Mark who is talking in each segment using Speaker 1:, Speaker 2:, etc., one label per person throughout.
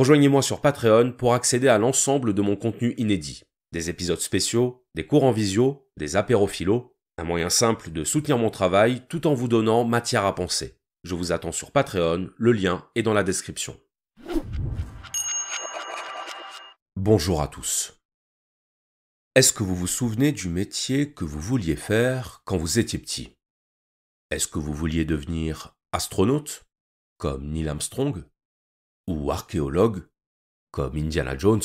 Speaker 1: Rejoignez-moi sur Patreon pour accéder à l'ensemble de mon contenu inédit. Des épisodes spéciaux, des cours en visio, des apéros philo, un moyen simple de soutenir mon travail tout en vous donnant matière à penser. Je vous attends sur Patreon, le lien est dans la description. Bonjour à tous. Est-ce que vous vous souvenez du métier que vous vouliez faire quand vous étiez petit? Est-ce que vous vouliez devenir astronaute, comme Neil Armstrong, ou archéologue, comme Indiana Jones?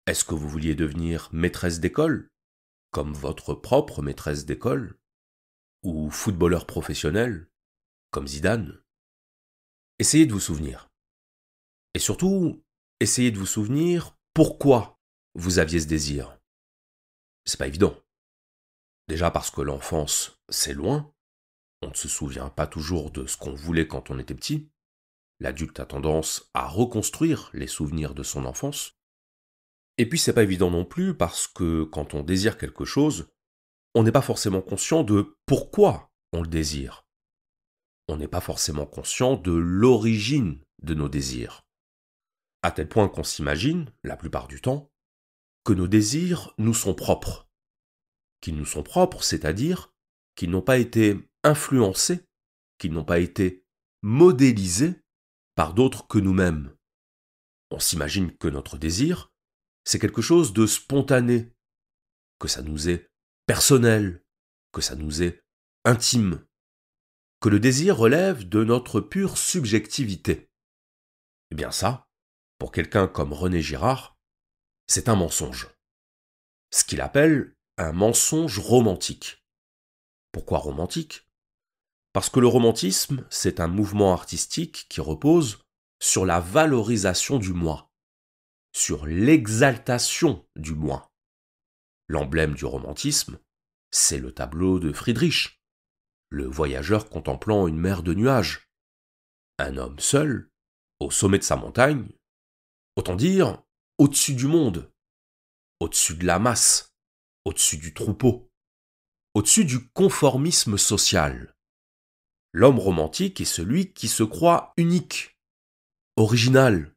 Speaker 1: Est-ce que vous vouliez devenir maîtresse d'école, comme votre propre maîtresse d'école, ou footballeur professionnel, comme Zidane? Essayez de vous souvenir. Et surtout, essayez de vous souvenir pourquoi vous aviez ce désir. C'est pas évident. Déjà parce que l'enfance, c'est loin. On ne se souvient pas toujours de ce qu'on voulait quand on était petit. L'adulte a tendance à reconstruire les souvenirs de son enfance. Et puis c'est pas évident non plus parce que quand on désire quelque chose, on n'est pas forcément conscient de pourquoi on le désire. On n'est pas forcément conscient de l'origine de nos désirs. À tel point qu'on s'imagine, la plupart du temps, que nos désirs nous sont propres. Qu'ils nous sont propres, c'est-à-dire qu'ils n'ont pas été influencés, qu'ils n'ont pas été modélisés par d'autres que nous-mêmes. On s'imagine que notre désir, c'est quelque chose de spontané, que ça nous est personnel, que ça nous est intime, que le désir relève de notre pure subjectivité. Eh bien ça, pour quelqu'un comme René Girard, c'est un mensonge. Ce qu'il appelle un mensonge romantique. Pourquoi romantique? Parce que le romantisme, c'est un mouvement artistique qui repose sur la valorisation du moi, sur l'exaltation du moi. L'emblème du romantisme, c'est le tableau de Friedrich, le voyageur contemplant une mer de nuages. Un homme seul, au sommet de sa montagne, autant dire au-dessus du monde, au-dessus de la masse, au-dessus du troupeau, au-dessus du conformisme social. L'homme romantique est celui qui se croit unique, original,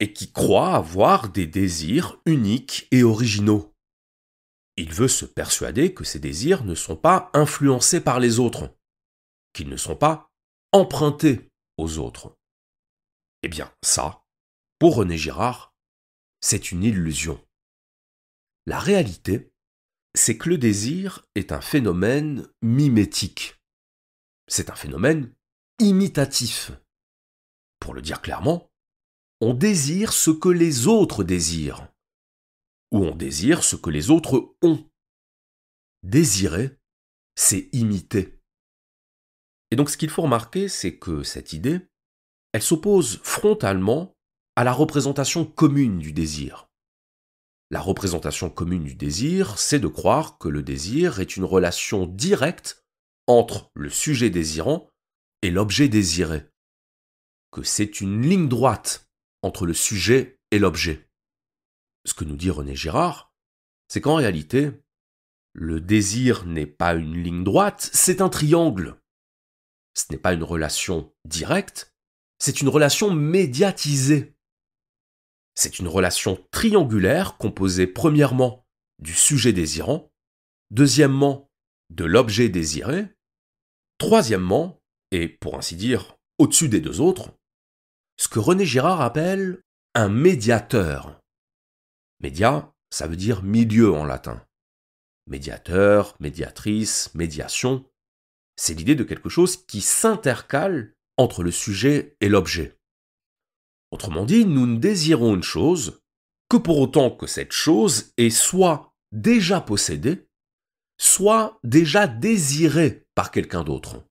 Speaker 1: et qui croit avoir des désirs uniques et originaux. Il veut se persuader que ces désirs ne sont pas influencés par les autres, qu'ils ne sont pas empruntés aux autres. Eh bien, ça, pour René Girard, c'est une illusion. La réalité, c'est que le désir est un phénomène mimétique. C'est un phénomène imitatif. Pour le dire clairement, on désire ce que les autres désirent, ou on désire ce que les autres ont. Désirer, c'est imiter. Et donc ce qu'il faut remarquer, c'est que cette idée, elle s'oppose frontalement à la représentation commune du désir. La représentation commune du désir, c'est de croire que le désir est une relation directe entre le sujet désirant et l'objet désiré, que c'est une ligne droite entre le sujet et l'objet. Ce que nous dit René Girard, c'est qu'en réalité, le désir n'est pas une ligne droite, c'est un triangle. Ce n'est pas une relation directe, c'est une relation médiatisée. C'est une relation triangulaire composée premièrement du sujet désirant, deuxièmement de l'objet désiré, troisièmement, et pour ainsi dire au-dessus des deux autres, ce que René Girard appelle un médiateur. Média, ça veut dire milieu en latin. Médiateur, médiatrice, médiation, c'est l'idée de quelque chose qui s'intercale entre le sujet et l'objet. Autrement dit, nous ne désirons une chose que pour autant que cette chose est soit déjà possédée, soit déjà désirée par quelqu'un d'autre.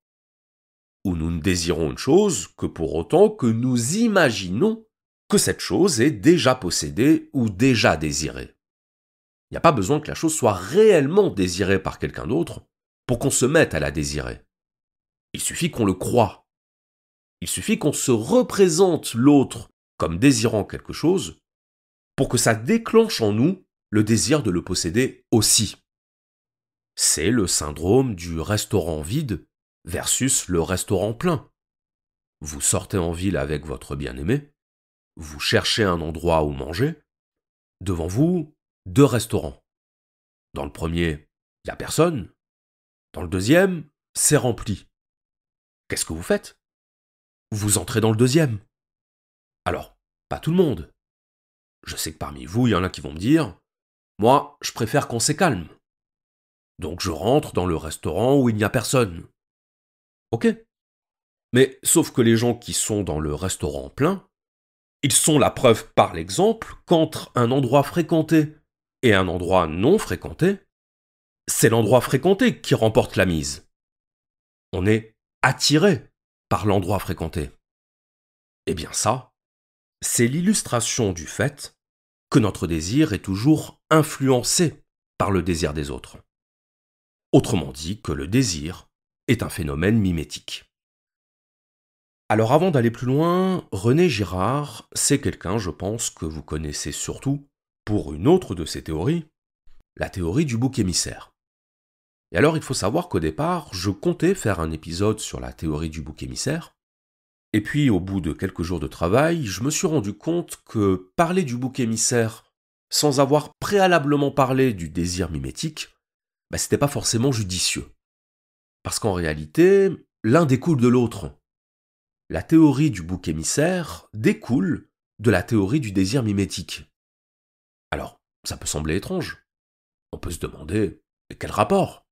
Speaker 1: Ou nous ne désirons une chose que pour autant que nous imaginons que cette chose est déjà possédée ou déjà désirée. Il n'y a pas besoin que la chose soit réellement désirée par quelqu'un d'autre pour qu'on se mette à la désirer. Il suffit qu'on le croie. Il suffit qu'on se représente l'autre comme désirant quelque chose pour que ça déclenche en nous le désir de le posséder aussi. C'est le syndrome du restaurant vide versus le restaurant plein. Vous sortez en ville avec votre bien-aimé, vous cherchez un endroit où manger. Devant vous, deux restaurants. Dans le premier, il n'y a personne. Dans le deuxième, c'est rempli. Qu'est-ce que vous faites? Vous entrez dans le deuxième. Alors, pas tout le monde. Je sais que parmi vous, il y en a qui vont me dire, moi, je préfère quand c'est calme. Donc je rentre dans le restaurant où il n'y a personne. Ok. Mais sauf que les gens qui sont dans le restaurant plein, ils sont la preuve par l'exemple qu'entre un endroit fréquenté et un endroit non fréquenté, c'est l'endroit fréquenté qui remporte la mise. On est attiré par l'endroit fréquenté. Eh bien ça, c'est l'illustration du fait que notre désir est toujours influencé par le désir des autres. Autrement dit, que le désir est un phénomène mimétique. Alors avant d'aller plus loin, René Girard, c'est quelqu'un, je pense, que vous connaissez surtout pour une autre de ses théories, la théorie du bouc émissaire. Et alors il faut savoir qu'au départ, je comptais faire un épisode sur la théorie du bouc émissaire, et puis au bout de quelques jours de travail, je me suis rendu compte que parler du bouc émissaire sans avoir préalablement parlé du désir mimétique, c'était pas forcément judicieux. Parce qu'en réalité, l'un découle de l'autre. La théorie du bouc émissaire découle de la théorie du désir mimétique. Alors, ça peut sembler étrange. On peut se demander, quel rapport?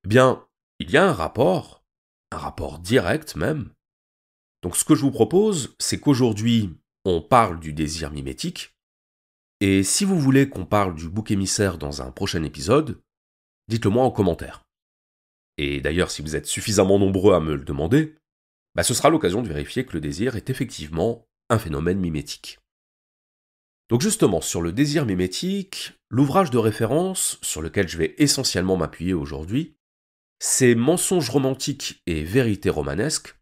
Speaker 1: Eh bien, il y a un rapport direct même. Donc ce que je vous propose, c'est qu'aujourd'hui, on parle du désir mimétique, et si vous voulez qu'on parle du bouc émissaire dans un prochain épisode, dites-le moi en commentaire. Et d'ailleurs, si vous êtes suffisamment nombreux à me le demander, ce sera l'occasion de vérifier que le désir est effectivement un phénomène mimétique. Donc justement, sur le désir mimétique, l'ouvrage de référence sur lequel je vais essentiellement m'appuyer aujourd'hui, c'est Mensonges romantiques et vérités romanesques,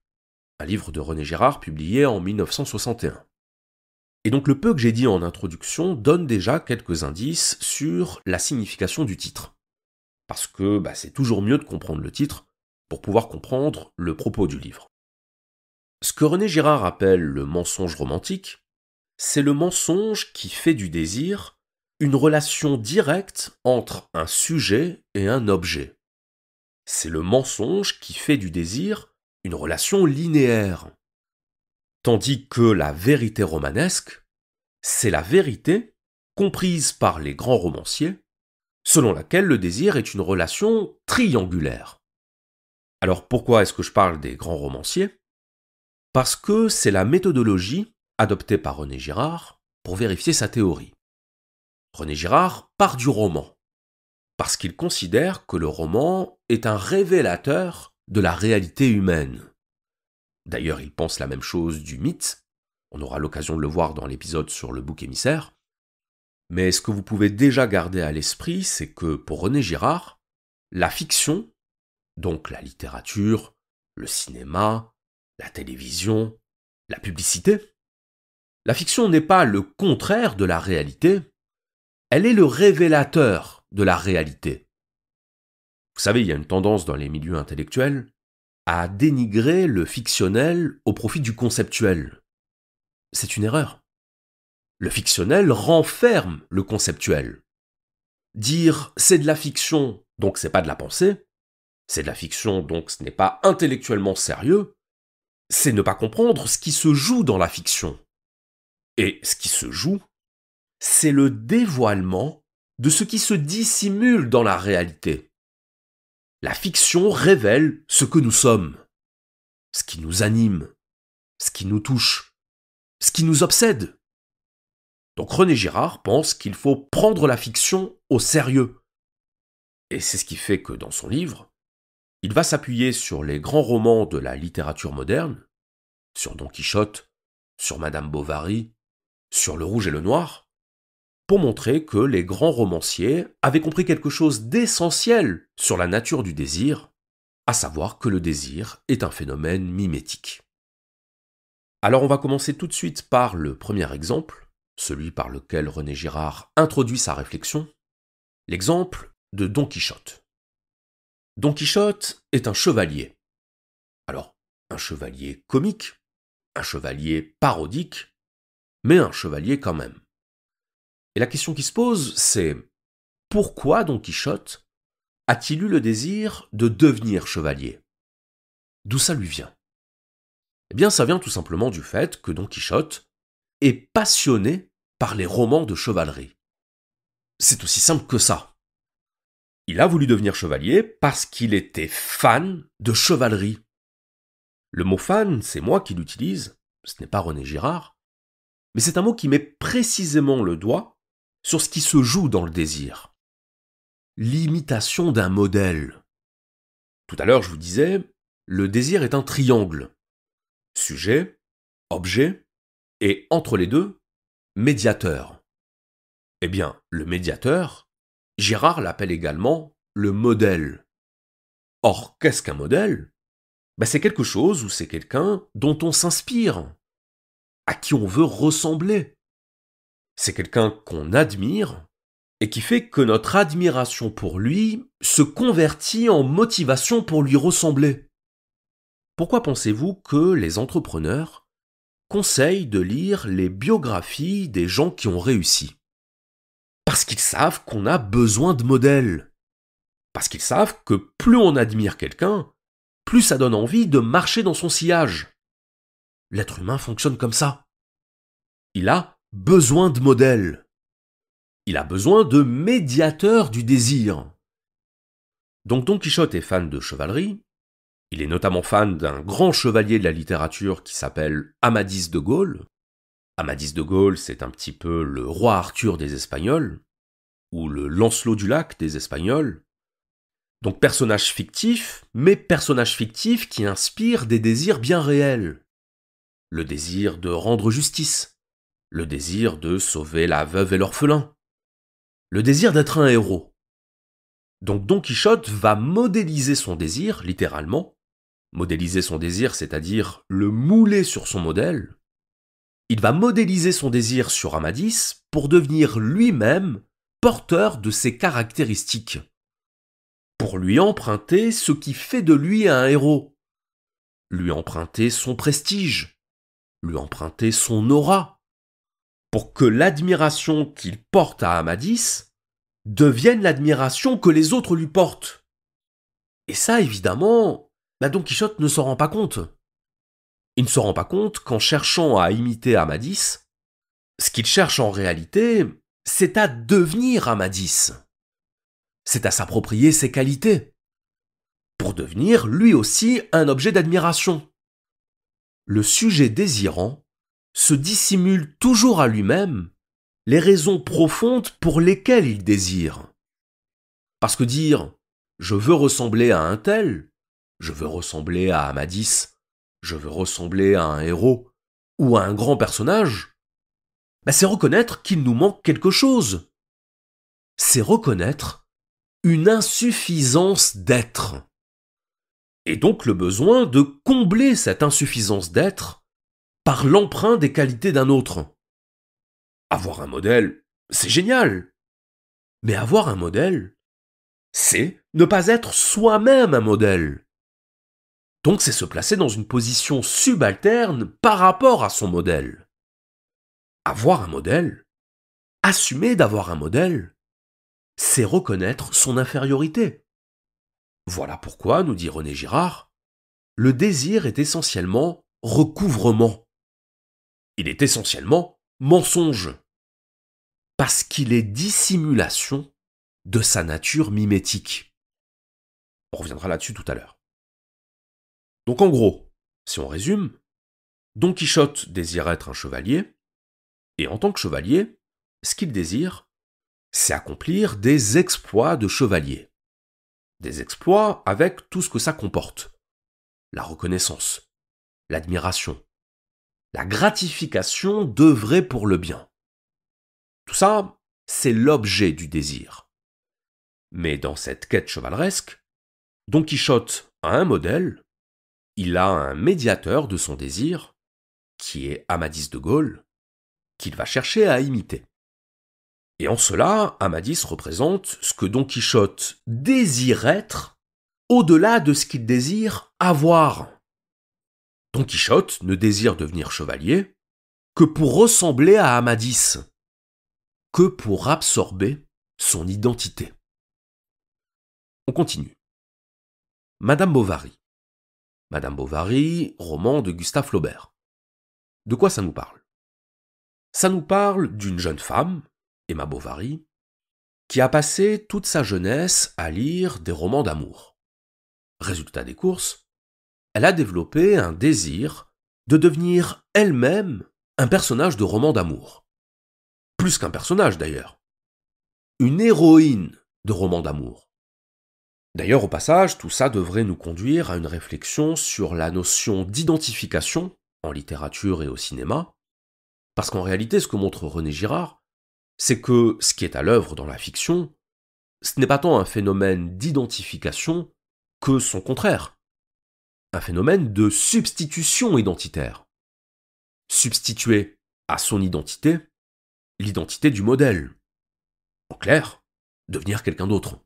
Speaker 1: un livre de René Girard publié en 1961. Et donc le peu que j'ai dit en introduction donne déjà quelques indices sur la signification du titre. Parce que c'est toujours mieux de comprendre le titre pour pouvoir comprendre le propos du livre. Ce que René Girard appelle le mensonge romantique, c'est le mensonge qui fait du désir une relation directe entre un sujet et un objet. C'est le mensonge qui fait du désir une relation linéaire. Tandis que la vérité romanesque, c'est la vérité comprise par les grands romanciers, selon laquelle le désir est une relation triangulaire. Alors pourquoi est-ce que je parle des grands romanciers? Parce que c'est la méthodologie adoptée par René Girard pour vérifier sa théorie. René Girard part du roman, parce qu'il considère que le roman est un révélateur de la réalité humaine. D'ailleurs, il pense la même chose du mythe, on aura l'occasion de le voir dans l'épisode sur le bouc émissaire, mais ce que vous pouvez déjà garder à l'esprit, c'est que pour René Girard, la fiction, donc la littérature, le cinéma, la télévision, la publicité, la fiction n'est pas le contraire de la réalité, elle est le révélateur de la réalité. Vous savez, il y a une tendance dans les milieux intellectuels à dénigrer le fictionnel au profit du conceptuel. C'est une erreur. Le fictionnel renferme le conceptuel. Dire c'est de la fiction, donc c'est pas de la pensée, c'est de la fiction, donc ce n'est pas intellectuellement sérieux, c'est ne pas comprendre ce qui se joue dans la fiction. Et ce qui se joue, c'est le dévoilement de ce qui se dissimule dans la réalité. La fiction révèle ce que nous sommes, ce qui nous anime, ce qui nous touche, ce qui nous obsède. Donc René Girard pense qu'il faut prendre la fiction au sérieux. Et c'est ce qui fait que dans son livre, il va s'appuyer sur les grands romans de la littérature moderne, sur Don Quichotte, sur Madame Bovary, sur Le Rouge et le Noir, pour montrer que les grands romanciers avaient compris quelque chose d'essentiel sur la nature du désir, à savoir que le désir est un phénomène mimétique. Alors on va commencer tout de suite par le premier exemple, celui par lequel René Girard introduit sa réflexion, l'exemple de Don Quichotte. Don Quichotte est un chevalier. Alors, un chevalier comique, un chevalier parodique, mais un chevalier quand même. Et la question qui se pose, c'est pourquoi Don Quichotte a-t-il eu le désir de devenir chevalier? D'où ça lui vient? Eh bien, ça vient tout simplement du fait que Don Quichotte est passionné par les romans de chevalerie. C'est aussi simple que ça. Il a voulu devenir chevalier parce qu'il était fan de chevalerie. Le mot fan, c'est moi qui l'utilise, ce n'est pas René Girard, mais c'est un mot qui met précisément le doigt sur ce qui se joue dans le désir. L'imitation d'un modèle. Tout à l'heure, je vous disais, le désir est un triangle. Sujet, objet, et entre les deux, médiateur. Eh bien, le médiateur, Girard l'appelle également le modèle. Or, qu'est-ce qu'un modèle? C'est quelque chose ou c'est quelqu'un dont on s'inspire, à qui on veut ressembler. C'est quelqu'un qu'on admire et qui fait que notre admiration pour lui se convertit en motivation pour lui ressembler. Pourquoi pensez-vous que les entrepreneurs conseillent de lire les biographies des gens qui ont réussi? Parce qu'ils savent qu'on a besoin de modèles. Parce qu'ils savent que plus on admire quelqu'un, plus ça donne envie de marcher dans son sillage. L'être humain fonctionne comme ça. Il a besoin de modèles. Il a besoin de médiateurs du désir. Donc Don Quichotte est fan de chevalerie. Il est notamment fan d'un grand chevalier de la littérature qui s'appelle Amadis de Gaule. Amadis de Gaule, c'est un petit peu le roi Arthur des Espagnols, ou le Lancelot du Lac des Espagnols. Donc personnage fictif, mais personnage fictif qui inspire des désirs bien réels. Le désir de rendre justice, le désir de sauver la veuve et l'orphelin, le désir d'être un héros. Donc Don Quichotte va modéliser son désir, littéralement. Modéliser son désir, c'est-à-dire le mouler sur son modèle. Il va modéliser son désir sur Amadis pour devenir lui-même porteur de ses caractéristiques. Pour lui emprunter ce qui fait de lui un héros. Lui emprunter son prestige. Lui emprunter son aura. Pour que l'admiration qu'il porte à Amadis devienne l'admiration que les autres lui portent. Et ça, évidemment, Don Quichotte ne s'en rend pas compte. Il ne se rend pas compte qu'en cherchant à imiter Amadis, ce qu'il cherche en réalité, c'est à devenir Amadis. C'est à s'approprier ses qualités, pour devenir lui aussi un objet d'admiration. Le sujet désirant se dissimule toujours à lui-même les raisons profondes pour lesquelles il désire. Parce que dire « je veux ressembler à un tel », je veux ressembler à Amadis, je veux ressembler à un héros ou à un grand personnage, c'est reconnaître qu'il nous manque quelque chose. C'est reconnaître une insuffisance d'être. Et donc le besoin de combler cette insuffisance d'être par l'emprunt des qualités d'un autre. Avoir un modèle, c'est génial. Mais avoir un modèle, c'est ne pas être soi-même un modèle. Donc c'est se placer dans une position subalterne par rapport à son modèle. Avoir un modèle, assumer d'avoir un modèle, c'est reconnaître son infériorité. Voilà pourquoi, nous dit René Girard, le désir est essentiellement recouvrement. Il est essentiellement mensonge. Parce qu'il est dissimulation de sa nature mimétique. On reviendra là-dessus tout à l'heure. Donc en gros, si on résume, Don Quichotte désire être un chevalier, et en tant que chevalier, ce qu'il désire, c'est accomplir des exploits de chevalier. Des exploits avec tout ce que ça comporte. La reconnaissance, l'admiration, la gratification d'œuvrer pour le bien. Tout ça, c'est l'objet du désir. Mais dans cette quête chevaleresque, Don Quichotte a un modèle, il a un médiateur de son désir, qui est Amadis de Gaule, qu'il va chercher à imiter. Et en cela, Amadis représente ce que Don Quichotte désire être, au-delà de ce qu'il désire avoir. Don Quichotte ne désire devenir chevalier que pour ressembler à Amadis, que pour absorber son identité. On continue. Madame Bovary. Madame Bovary, roman de Gustave Flaubert. De quoi ça nous parle? Ça nous parle d'une jeune femme, Emma Bovary, qui a passé toute sa jeunesse à lire des romans d'amour. Résultat des courses, elle a développé un désir de devenir elle-même un personnage de roman d'amour. Plus qu'un personnage d'ailleurs. Une héroïne de roman d'amour. D'ailleurs, au passage, tout ça devrait nous conduire à une réflexion sur la notion d'identification en littérature et au cinéma, parce qu'en réalité, ce que montre René Girard, c'est que ce qui est à l'œuvre dans la fiction, ce n'est pas tant un phénomène d'identification que son contraire, un phénomène de substitution identitaire. Substituer à son identité l'identité du modèle. En clair, devenir quelqu'un d'autre.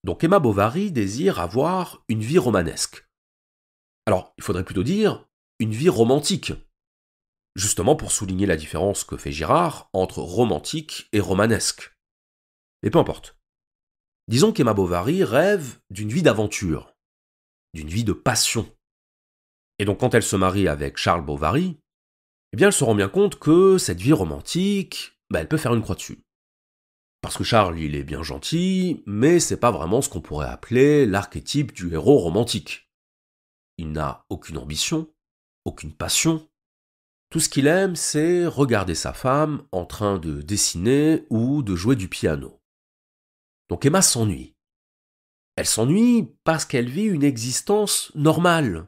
Speaker 1: Donc Emma Bovary désire avoir une vie romanesque. Alors, il faudrait plutôt dire une vie romantique, justement pour souligner la différence que fait Girard entre romantique et romanesque. Mais peu importe. Disons qu'Emma Bovary rêve d'une vie d'aventure, d'une vie de passion. Et donc quand elle se marie avec Charles Bovary, eh bien elle se rend bien compte que cette vie romantique, elle peut faire une croix dessus. Parce que Charles, il est bien gentil, mais c'est pas vraiment ce qu'on pourrait appeler l'archétype du héros romantique. Il n'a aucune ambition, aucune passion. Tout ce qu'il aime, c'est regarder sa femme en train de dessiner ou de jouer du piano. Donc Emma s'ennuie. Elle s'ennuie parce qu'elle vit une existence normale.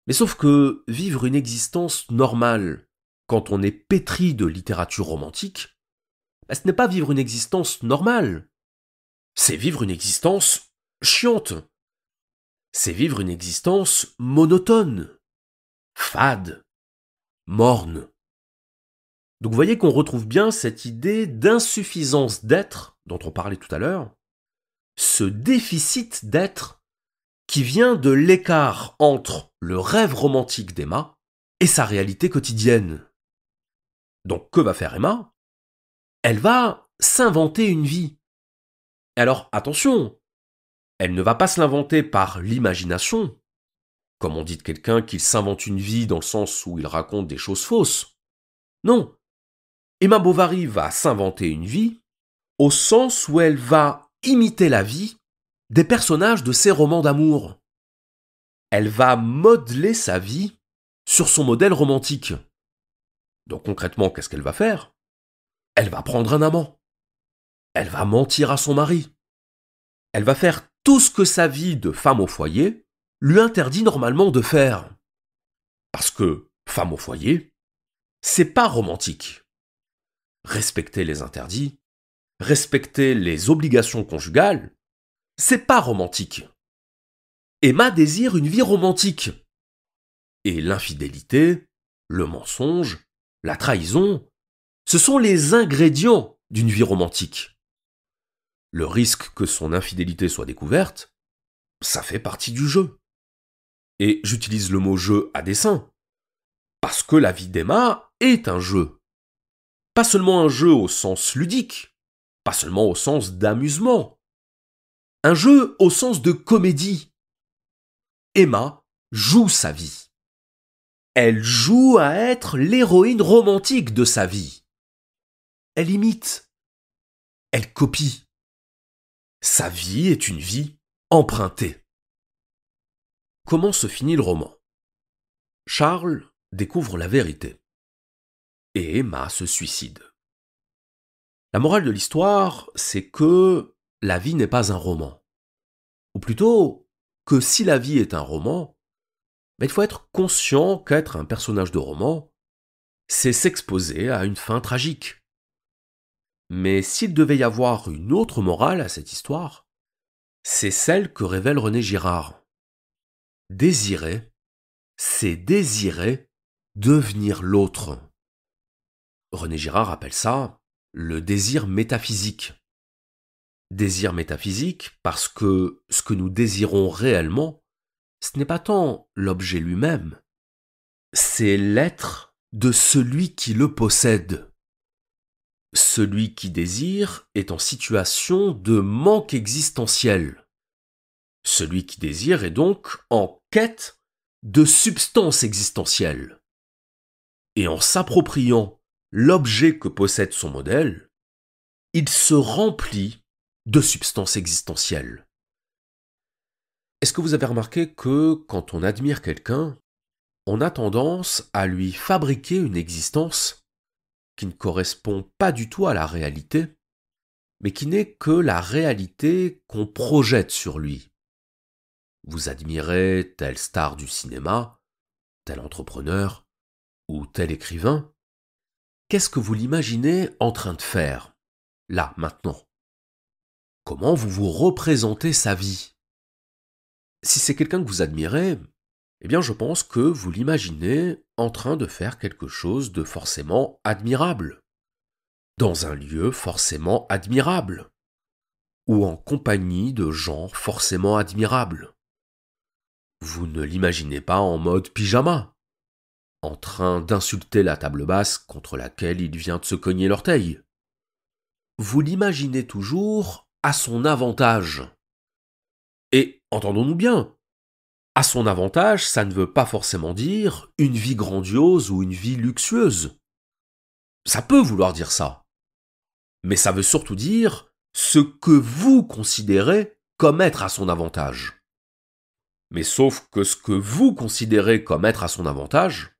Speaker 1: Mais sauf que vivre une existence normale, quand on est pétri de littérature romantique, ce n'est pas vivre une existence normale. C'est vivre une existence chiante. C'est vivre une existence monotone, fade, morne. Donc vous voyez qu'on retrouve bien cette idée d'insuffisance d'être dont on parlait tout à l'heure, ce déficit d'être qui vient de l'écart entre le rêve romantique d'Emma et sa réalité quotidienne. Donc que va faire Emma? Elle va s'inventer une vie. Alors attention, elle ne va pas se l'inventer par l'imagination, comme on dit de quelqu'un qu'il s'invente une vie dans le sens où il raconte des choses fausses. Non, Emma Bovary va s'inventer une vie au sens où elle va imiter la vie des personnages de ses romans d'amour. Elle va modeler sa vie sur son modèle romantique. Donc concrètement, qu'est-ce qu'elle va faire? Elle va prendre un amant. Elle va mentir à son mari. Elle va faire tout ce que sa vie de femme au foyer lui interdit normalement de faire. Parce que femme au foyer, c'est pas romantique. Respecter les interdits, respecter les obligations conjugales, c'est pas romantique. Emma désire une vie romantique. Et l'infidélité, le mensonge, la trahison, ce sont les ingrédients d'une vie romantique. Le risque que son infidélité soit découverte, ça fait partie du jeu. Et j'utilise le mot jeu à dessein, parce que la vie d'Emma est un jeu. Pas seulement un jeu au sens ludique, pas seulement au sens d'amusement. Un jeu au sens de comédie. Emma joue sa vie. Elle joue à être l'héroïne romantique de sa vie. Elle imite. Elle copie. Sa vie est une vie empruntée. Comment se finit le roman? Charles découvre la vérité. Et Emma se suicide. La morale de l'histoire, c'est que la vie n'est pas un roman. Ou plutôt, que si la vie est un roman, il faut être conscient qu'être un personnage de roman, c'est s'exposer à une fin tragique. Mais s'il devait y avoir une autre morale à cette histoire, c'est celle que révèle René Girard. Désirer, c'est désirer devenir l'autre. René Girard appelle ça le désir métaphysique. Désir métaphysique parce que ce que nous désirons réellement, ce n'est pas tant l'objet lui-même, c'est l'être de celui qui le possède. Celui qui désire est en situation de manque existentiel. Celui qui désire est donc en quête de substance existentielle. Et en s'appropriant l'objet que possède son modèle, il se remplit de substance existentielle. Est-ce que vous avez remarqué que quand on admire quelqu'un, on a tendance à lui fabriquer une existence qui ne correspond pas du tout à la réalité, mais qui n'est que la réalité qu'on projette sur lui. Vous admirez telle star du cinéma, tel entrepreneur ou tel écrivain. Qu'est-ce que vous l'imaginez en train de faire, là, maintenant? Comment vous vous représentez sa vie? Si c'est quelqu'un que vous admirez, eh bien je pense que vous l'imaginez en train de faire quelque chose de forcément admirable, dans un lieu forcément admirable, ou en compagnie de gens forcément admirables. Vous ne l'imaginez pas en mode pyjama, en train d'insulter la table basse contre laquelle il vient de se cogner l'orteil. Vous l'imaginez toujours à son avantage. Et entendons-nous bien, à son avantage, ça ne veut pas forcément dire une vie grandiose ou une vie luxueuse. Ça peut vouloir dire ça. Mais ça veut surtout dire ce que vous considérez comme être à son avantage. Mais sauf que ce que vous considérez comme être à son avantage,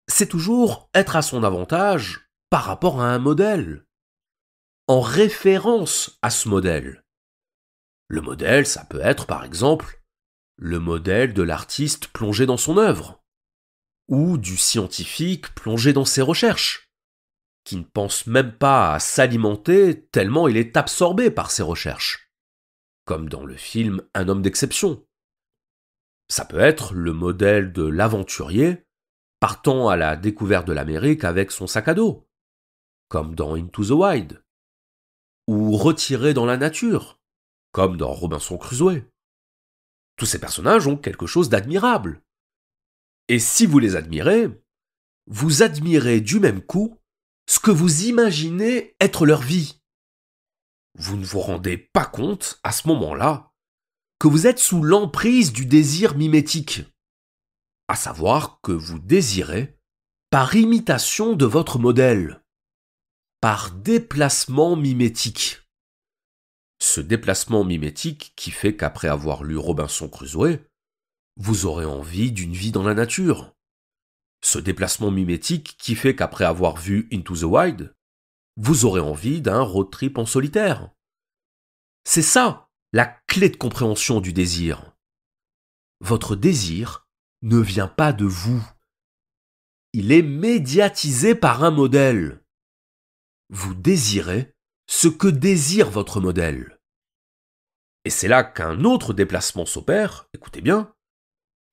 Speaker 1: c'est toujours être à son avantage par rapport à un modèle, en référence à ce modèle. Le modèle, ça peut être par exemple le modèle de l'artiste plongé dans son œuvre, ou du scientifique plongé dans ses recherches, qui ne pense même pas à s'alimenter tellement il est absorbé par ses recherches, comme dans le film Un homme d'exception. Ça peut être le modèle de l'aventurier partant à la découverte de l'Amérique avec son sac à dos, comme dans Into the Wild, ou retiré dans la nature, comme dans Robinson Crusoe. Tous ces personnages ont quelque chose d'admirable. Et si vous les admirez, vous admirez du même coup ce que vous imaginez être leur vie. Vous ne vous rendez pas compte, à ce moment-là, que vous êtes sous l'emprise du désir mimétique, à savoir que vous désirez par imitation de votre modèle, par déplacement mimétique. Ce déplacement mimétique qui fait qu'après avoir lu Robinson Crusoe, vous aurez envie d'une vie dans la nature. Ce déplacement mimétique qui fait qu'après avoir vu Into the Wild, vous aurez envie d'un road trip en solitaire. C'est ça, la clé de compréhension du désir. Votre désir ne vient pas de vous. Il est médiatisé par un modèle. Vous désirez ce que désire votre modèle. Et c'est là qu'un autre déplacement s'opère, écoutez bien,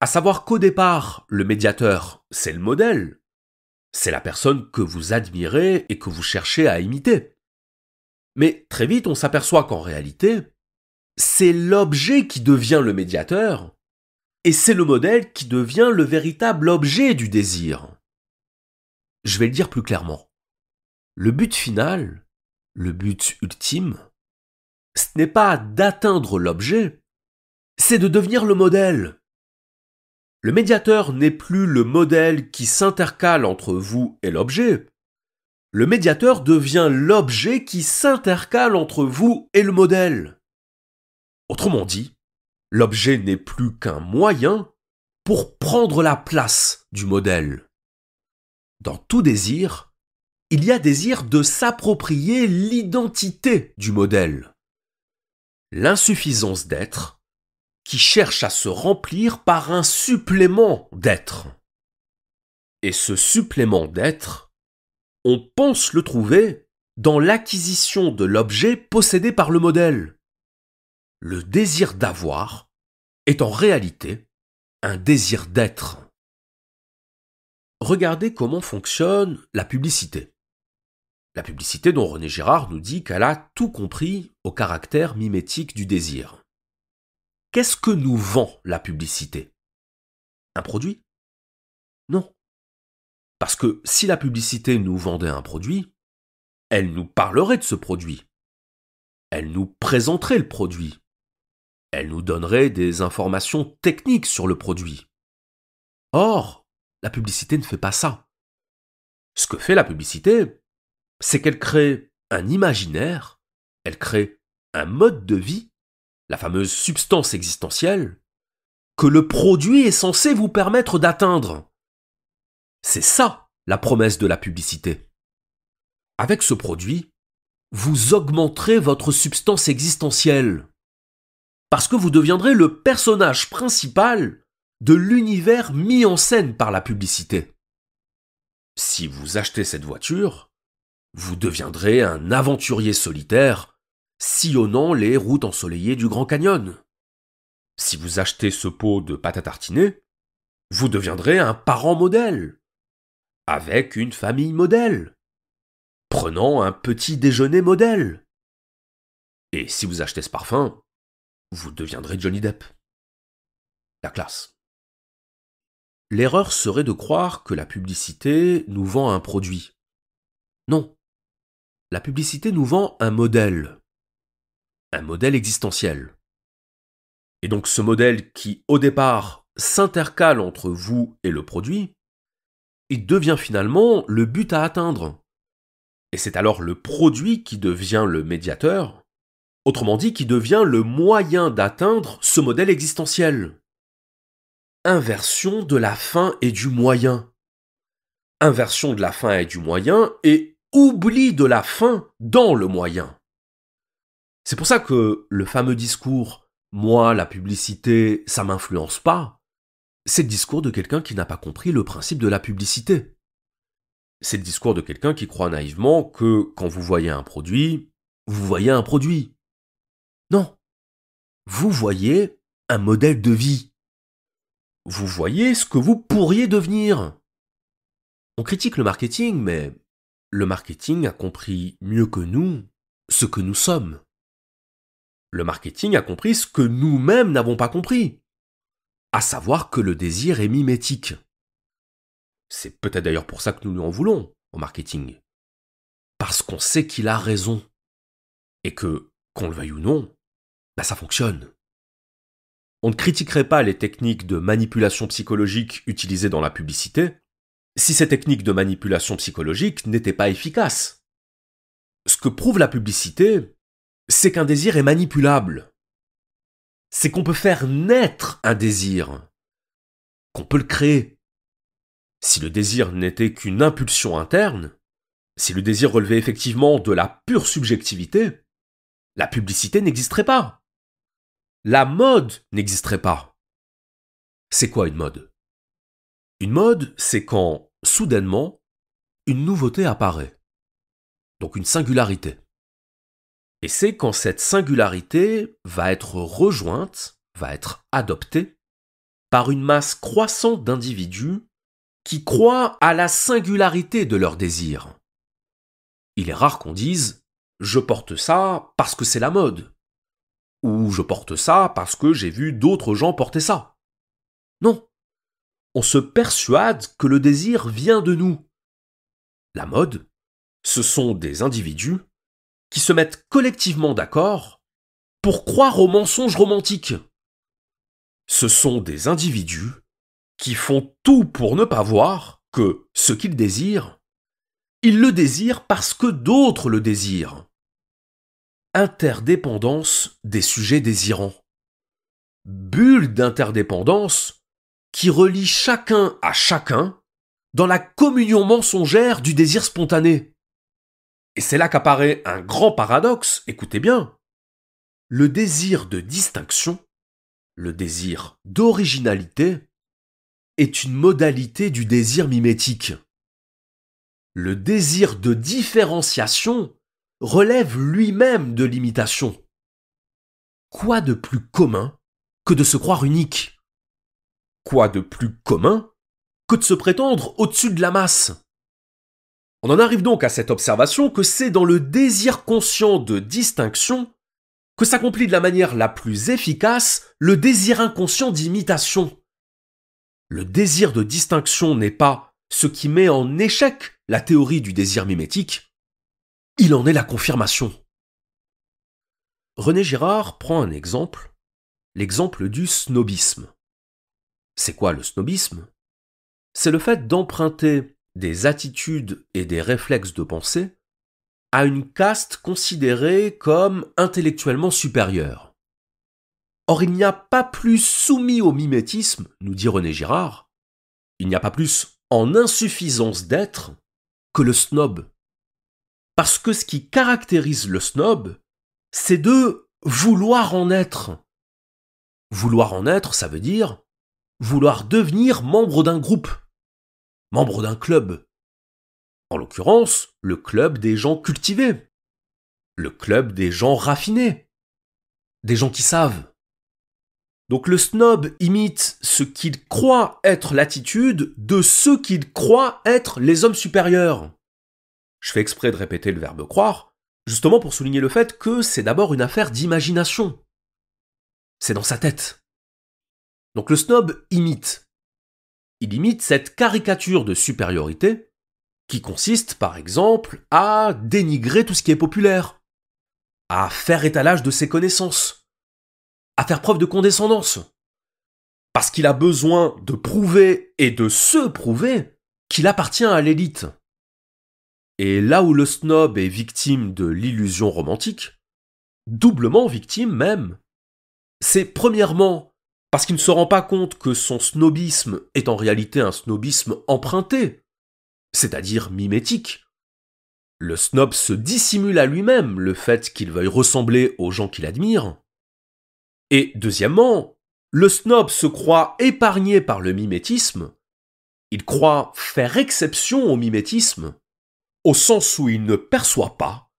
Speaker 1: à savoir qu'au départ, le médiateur, c'est le modèle. C'est la personne que vous admirez et que vous cherchez à imiter. Mais très vite, on s'aperçoit qu'en réalité, c'est l'objet qui devient le médiateur, et c'est le modèle qui devient le véritable objet du désir. Je vais le dire plus clairement. Le but final, le but ultime, ce n'est pas d'atteindre l'objet, c'est de devenir le modèle. Le médiateur n'est plus le modèle qui s'intercale entre vous et l'objet. Le médiateur devient l'objet qui s'intercale entre vous et le modèle. Autrement dit, l'objet n'est plus qu'un moyen pour prendre la place du modèle. Dans tout désir, il y a désir de s'approprier l'identité du modèle. L'insuffisance d'être qui cherche à se remplir par un supplément d'être. Et ce supplément d'être, on pense le trouver dans l'acquisition de l'objet possédé par le modèle. Le désir d'avoir est en réalité un désir d'être. Regardez comment fonctionne la publicité. La publicité dont René Girard nous dit qu'elle a tout compris au caractère mimétique du désir. Qu'est-ce que nous vend la publicité? Un produit? Non. Parce que si la publicité nous vendait un produit, elle nous parlerait de ce produit. Elle nous présenterait le produit. Elle nous donnerait des informations techniques sur le produit. Or, la publicité ne fait pas ça. Ce que fait la publicité, c'est qu'elle crée un imaginaire, elle crée un mode de vie, la fameuse substance existentielle, que le produit est censé vous permettre d'atteindre. C'est ça, la promesse de la publicité. Avec ce produit, vous augmenterez votre substance existentielle. Parce que vous deviendrez le personnage principal de l'univers mis en scène par la publicité. Si vous achetez cette voiture, vous deviendrez un aventurier solitaire, sillonnant les routes ensoleillées du Grand Canyon. Si vous achetez ce pot de pâte à tartiner, vous deviendrez un parent modèle, avec une famille modèle, prenant un petit déjeuner modèle. Et si vous achetez ce parfum, vous deviendrez Johnny Depp. La classe. L'erreur serait de croire que la publicité nous vend un produit. Non. La publicité nous vend un modèle existentiel. Et donc ce modèle qui, au départ, s'intercale entre vous et le produit, il devient finalement le but à atteindre. Et c'est alors le produit qui devient le médiateur, autrement dit qui devient le moyen d'atteindre ce modèle existentiel. Inversion de la fin et du moyen. Inversion de la fin et du moyen et oubli de la fin dans le moyen. C'est pour ça que le fameux discours « moi, la publicité, ça m'influence pas », c'est le discours de quelqu'un qui n'a pas compris le principe de la publicité. C'est le discours de quelqu'un qui croit naïvement que quand vous voyez un produit, vous voyez un produit. Non. Vous voyez un modèle de vie. Vous voyez ce que vous pourriez devenir. On critique le marketing, mais le marketing a compris mieux que nous ce que nous sommes. Le marketing a compris ce que nous-mêmes n'avons pas compris, à savoir que le désir est mimétique. C'est peut-être d'ailleurs pour ça que nous lui en voulons au marketing. Parce qu'on sait qu'il a raison. Et que, qu'on le veuille ou non, ça fonctionne. On ne critiquerait pas les techniques de manipulation psychologique utilisées dans la publicité si ces techniques de manipulation psychologique n'étaient pas efficaces. Ce que prouve la publicité, c'est qu'un désir est manipulable. C'est qu'on peut faire naître un désir, qu'on peut le créer. Si le désir n'était qu'une impulsion interne, si le désir relevait effectivement de la pure subjectivité, la publicité n'existerait pas. La mode n'existerait pas. C'est quoi une mode ? Une mode, c'est quand, soudainement, une nouveauté apparaît. Donc une singularité. Et c'est quand cette singularité va être rejointe, va être adoptée, par une masse croissante d'individus qui croient à la singularité de leur désir. Il est rare qu'on dise « je porte ça parce que c'est la mode » ou « je porte ça parce que j'ai vu d'autres gens porter ça ». Non, on se persuade que le désir vient de nous. La mode, ce sont des individus qui se mettent collectivement d'accord pour croire aux mensonges romantiques. Ce sont des individus qui font tout pour ne pas voir que ce qu'ils désirent, ils le désirent parce que d'autres le désirent. Interdépendance des sujets désirants. Bulle d'interdépendance qui relie chacun à chacun dans la communion mensongère du désir spontané. Et c'est là qu'apparaît un grand paradoxe, écoutez bien. Le désir de distinction, le désir d'originalité, est une modalité du désir mimétique. Le désir de différenciation relève lui-même de l'imitation. Quoi de plus commun que de se croire unique ? Quoi de plus commun que de se prétendre au-dessus de la masse ? On en arrive donc à cette observation que c'est dans le désir conscient de distinction que s'accomplit de la manière la plus efficace le désir inconscient d'imitation. Le désir de distinction n'est pas ce qui met en échec la théorie du désir mimétique, il en est la confirmation. René Girard prend un exemple, l'exemple du snobisme. C'est quoi le snobisme? C'est le fait d'emprunter des attitudes et des réflexes de pensée à une caste considérée comme intellectuellement supérieure. Or, il n'y a pas plus soumis au mimétisme, nous dit René Girard, il n'y a pas plus en insuffisance d'être que le snob. Parce que ce qui caractérise le snob, c'est de vouloir en être. Vouloir en être, ça veut dire vouloir devenir membre d'un groupe, membre d'un club. En l'occurrence, le club des gens cultivés, le club des gens raffinés, des gens qui savent. Donc le snob imite ce qu'il croit être l'attitude de ceux qu'il croit être les hommes supérieurs. Je fais exprès de répéter le verbe croire, justement pour souligner le fait que c'est d'abord une affaire d'imagination. C'est dans sa tête. Donc le snob imite. Il imite cette caricature de supériorité qui consiste, par exemple, à dénigrer tout ce qui est populaire, à faire étalage de ses connaissances, à faire preuve de condescendance, parce qu'il a besoin de prouver et de se prouver qu'il appartient à l'élite. Et là où le snob est victime de l'illusion romantique, doublement victime même, c'est premièrement parce qu'il ne se rend pas compte que son snobisme est en réalité un snobisme emprunté, c'est-à-dire mimétique. Le snob se dissimule à lui-même le fait qu'il veuille ressembler aux gens qu'il admire. Et deuxièmement, le snob se croit épargné par le mimétisme, il croit faire exception au mimétisme, au sens où il ne perçoit pas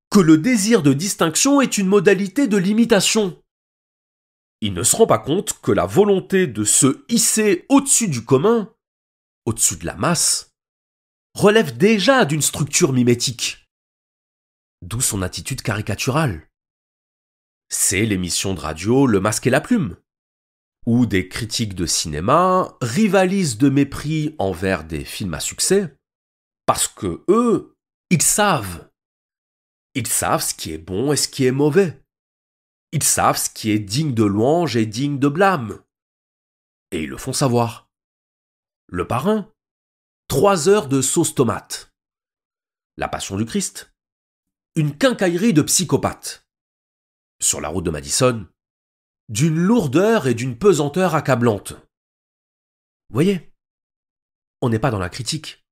Speaker 1: que le désir de distinction est une modalité de l'imitation. Il ne se rend pas compte que la volonté de se hisser au-dessus du commun, au-dessus de la masse, relève déjà d'une structure mimétique. D'où son attitude caricaturale. C'est l'émission de radio Le Masque et la Plume, où des critiques de cinéma rivalisent de mépris envers des films à succès, parce que eux, ils savent. Ils savent ce qui est bon et ce qui est mauvais. Ils savent ce qui est digne de louange et digne de blâme. Et ils le font savoir. Le Parrain, 3 heures de sauce tomate. La Passion du Christ, une quincaillerie de psychopathes. Sur la route de Madison, d'une lourdeur et d'une pesanteur accablantes. Voyez, on n'est pas dans la critique.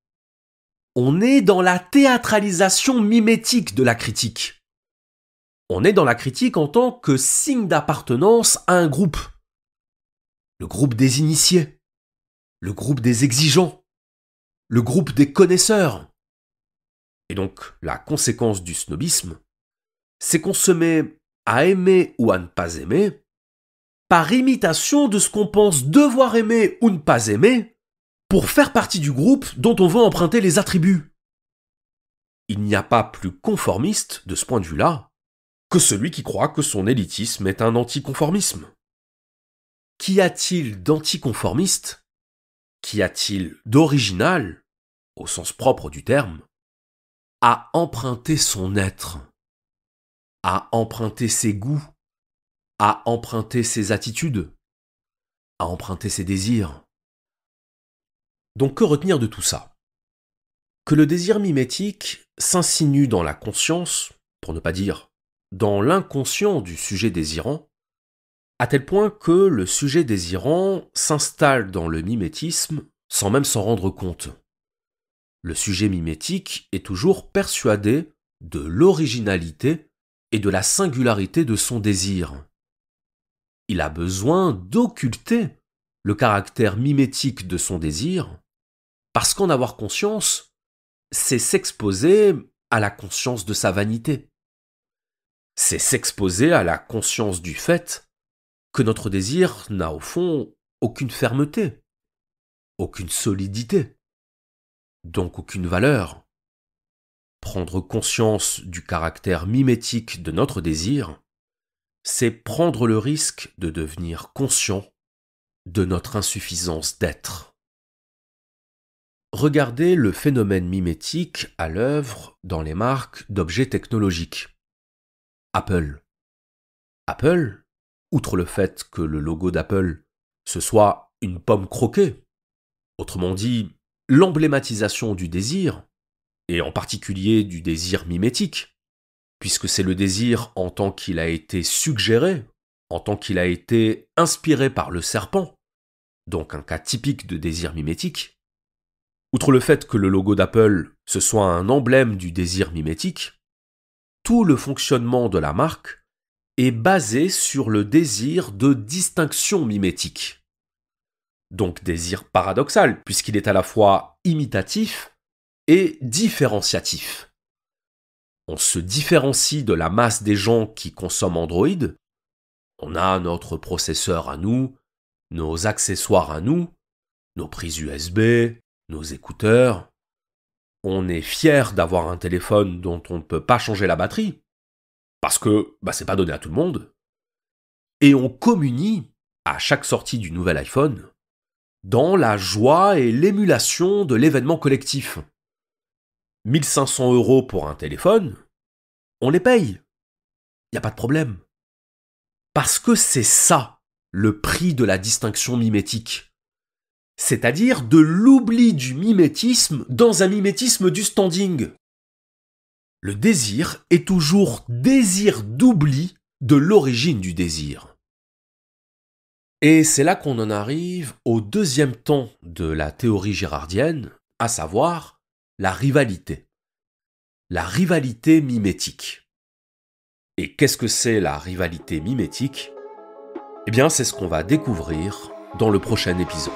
Speaker 1: On est dans la théâtralisation mimétique de la critique. On est dans la critique en tant que signe d'appartenance à un groupe. Le groupe des initiés, le groupe des exigeants, le groupe des connaisseurs. Et donc, la conséquence du snobisme, c'est qu'on se met à aimer ou à ne pas aimer par imitation de ce qu'on pense devoir aimer ou ne pas aimer pour faire partie du groupe dont on veut emprunter les attributs. Il n'y a pas plus conformiste, de ce point de vue-là, que celui qui croit que son élitisme est un anticonformisme. Qu'y a-t-il d'anticonformiste? Qu'y a-t-il d'original, au sens propre du terme, à emprunter son être, à emprunter ses goûts, à emprunter ses attitudes, à emprunter ses désirs? Donc que retenir de tout ça? Que le désir mimétique s'insinue dans la conscience, pour ne pas dire dans l'inconscient du sujet désirant, à tel point que le sujet désirant s'installe dans le mimétisme sans même s'en rendre compte. Le sujet mimétique est toujours persuadé de l'originalité et de la singularité de son désir. Il a besoin d'occulter le caractère mimétique de son désir, parce qu'en avoir conscience, c'est s'exposer à la conscience de sa vanité. C'est s'exposer à la conscience du fait que notre désir n'a au fond aucune fermeté, aucune solidité, donc aucune valeur. Prendre conscience du caractère mimétique de notre désir, c'est prendre le risque de devenir conscient de notre insuffisance d'être. regardez le phénomène mimétique à l'œuvre dans les marques d'objets technologiques. Apple. Apple, outre le fait que le logo d'Apple, ce soit une pomme croquée, autrement dit, l'emblématisation du désir, et en particulier du désir mimétique, puisque c'est le désir en tant qu'il a été suggéré, en tant qu'il a été inspiré par le serpent, donc un cas typique de désir mimétique. Outre le fait que le logo d'Apple, ce soit un emblème du désir mimétique, tout le fonctionnement de la marque est basé sur le désir de distinction mimétique. Donc désir paradoxal, puisqu'il est à la fois imitatif et différenciatif. On se différencie de la masse des gens qui consomment Android. On a notre processeur à nous, nos accessoires à nous, nos prises USB, nos écouteurs. On est fier d'avoir un téléphone dont on ne peut pas changer la batterie, parce que c'est pas donné à tout le monde. Et on communie, à chaque sortie du nouvel iPhone, dans la joie et l'émulation de l'événement collectif. 1500 € pour un téléphone, on les paye. Y a pas de problème. Parce que c'est ça, le prix de la distinction mimétique. C'est-à-dire de l'oubli du mimétisme dans un mimétisme du standing. Le désir est toujours désir d'oubli de l'origine du désir. Et c'est là qu'on en arrive au deuxième temps de la théorie gérardienne, à savoir la rivalité. La rivalité mimétique. Et qu'est-ce que c'est la rivalité mimétique ? Eh bien, c'est ce qu'on va découvrir dans le prochain épisode.